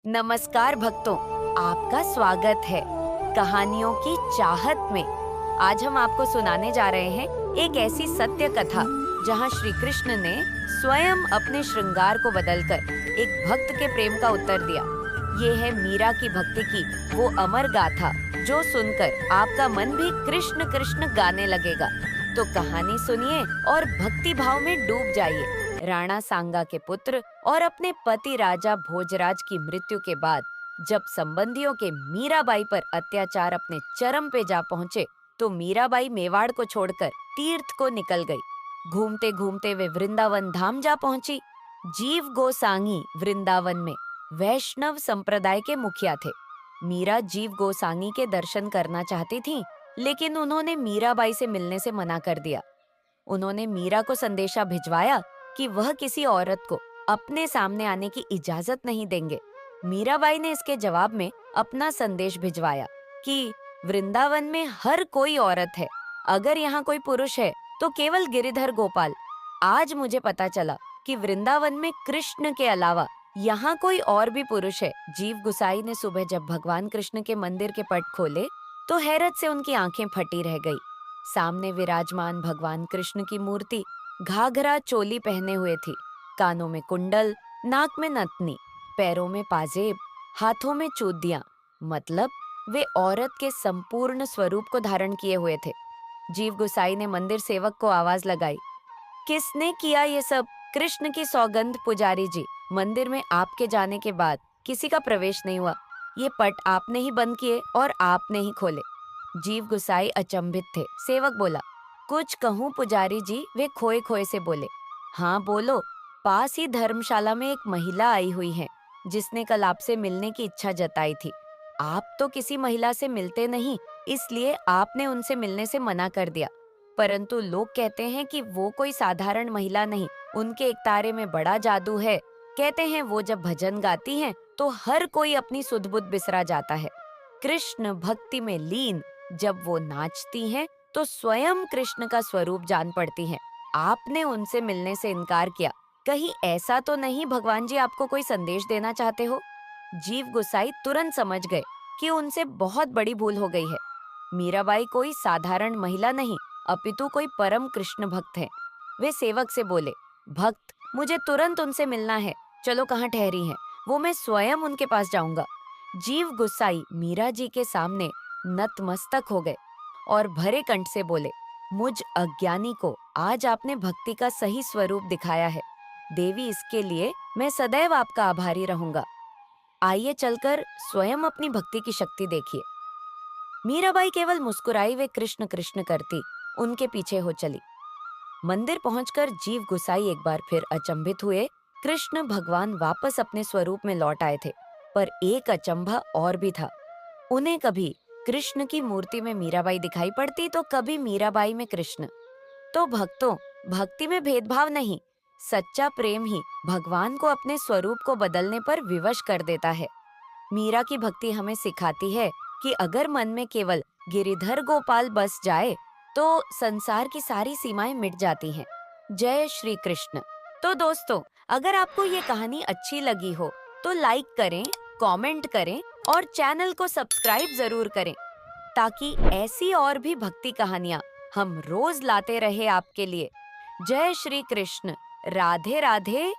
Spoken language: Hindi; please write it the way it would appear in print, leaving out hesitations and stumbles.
नमस्कार भक्तों, आपका स्वागत है कहानियों की चाहत में। आज हम आपको सुनाने जा रहे हैं एक ऐसी सत्य कथा जहां श्री कृष्ण ने स्वयं अपने श्रृंगार को बदलकर एक भक्त के प्रेम का उत्तर दिया। ये है मीरा की भक्ति की वो अमर गाथा जो सुनकर आपका मन भी कृष्ण कृष्ण गाने लगेगा। तो कहानी सुनिए और भक्ति भाव में डूब जाइए। राणा सांगा के पुत्र और अपने पति राजा भोजराज की मृत्यु के बाद जब संबंधियों के मीराबाई पर अत्याचार अपने चरम पे जा पहुंचे, तो मीराबाई मेवाड़ को छोड़कर तीर्थ को निकल गई। घूमते घूमते वे वृंदावन धाम जा पहुंची। जीव गोसांगी वृंदावन में वैष्णव संप्रदाय के मुखिया थे। मीरा जीव गोसांगी के दर्शन करना चाहती थी, लेकिन उन्होंने मीराबाई से मिलने से मना कर दिया। उन्होंने मीरा को संदेशा भिजवाया कि वह किसी औरत को अपने सामने आने की इजाजत नहीं देंगे। मीराबाई ने इसके जवाब में अपना संदेश भिजवाया कि वृंदावन में हर कोई औरत है, अगर यहाँ कोई पुरुष है तो केवल गिरिधर गोपाल। आज मुझे पता चला कि वृंदावन में कृष्ण के अलावा यहाँ कोई और भी पुरुष है। जीव गुसाई ने सुबह जब भगवान कृष्ण के मंदिर के पट खोले तो हैरत से उनकी आंखें फटी रह गई। सामने विराजमान भगवान कृष्ण की मूर्ति घाघरा चोली पहने हुए थी, कानों में कुंडल, नाक में नथनी, पैरों में पाजेब, हाथों में चूड़ियां, मतलब वे औरत के संपूर्ण स्वरूप को धारण किए हुए थे। जीव गुसाई ने मंदिर सेवक को आवाज लगाई, किसने किया ये सब? कृष्ण की सौगंध पुजारी जी, मंदिर में आपके जाने के बाद किसी का प्रवेश नहीं हुआ। ये पट आपने ही बंद किए और आपने ही खोले। जीव गुसाई अचंभित थे। सेवक बोला, कुछ कहूँ पुजारी जी? वे खोए खोए से बोले, हाँ बोलो। पास ही धर्मशाला में एक महिला आई हुई है जिसने कल आपसे मिलने की इच्छा जताई थी। आप तो किसी महिला से मिलते नहीं, इसलिए आपने उनसे मिलने से मना कर दिया। परंतु लोग कहते हैं कि वो कोई साधारण महिला नहीं, उनके एक तारे में बड़ा जादू है। कहते हैं वो जब भजन गाती हैं तो हर कोई अपनी सुध-बुध बिसरा जाता है। कृष्ण भक्ति में लीन जब वो नाचती हैं तो स्वयं कृष्ण का स्वरूप जान पड़ती हैं। आपने उनसे मिलने से इनकार किया, कहीं ऐसा तो नहीं भगवान जी आपको कोई संदेश देना चाहते हो? जीव गुसाई तुरंत समझ गए कि उनसे बहुत बड़ी भूल हो गई है। मीराबाई कोई साधारण महिला नहीं, अपितु कोई परम कृष्ण भक्त है। वे सेवक से बोले, भक्त, मुझे तुरंत उनसे मिलना है, चलो कहाँ ठहरी हैं, वो मैं स्वयं उनके पास जाऊंगा। जीव गुस्साई मीरा जी के सामने नतमस्तक हो गए और भरे कंठ से बोले, मुझ अज्ञानी को आज आपने भक्ति का सही स्वरूप दिखाया है। देवी, इसके लिए मैं सदैव आपका आभारी रहूंगा। आइए चलकर स्वयं अपनी भक्ति की शक्ति देखिए। मीराबाई केवल मुस्कुराई वे कृष्ण कृष्ण करती उनके पीछे हो चली। मंदिर पहुंचकर जीव गुसाई एक बार फिर अचंभित हुए। कृष्ण भगवान वापस अपने स्वरूप में लौट आए थे, पर एक अचंभा और भी था। उन्हें कभी कृष्ण की मूर्ति में मीराबाई दिखाई पड़ती तो कभी मीराबाई में कृष्ण। तो भक्तों, भक्ति में भेदभाव नहीं, सच्चा प्रेम ही भगवान को अपने स्वरूप को बदलने पर विवश कर देता है। मीरा की भक्ति हमें सिखाती है कि अगर मन में केवल गिरिधर गोपाल बस जाए तो संसार की सारी सीमाएं मिट जाती हैं। जय श्री कृष्ण। तो दोस्तों, अगर आपको ये कहानी अच्छी लगी हो तो लाइक करें, कमेंट करें और चैनल को सब्सक्राइब जरूर करें, ताकि ऐसी और भी भक्ति कहानियां हम रोज लाते रहे आपके लिए। जय श्री कृष्ण। राधे राधे।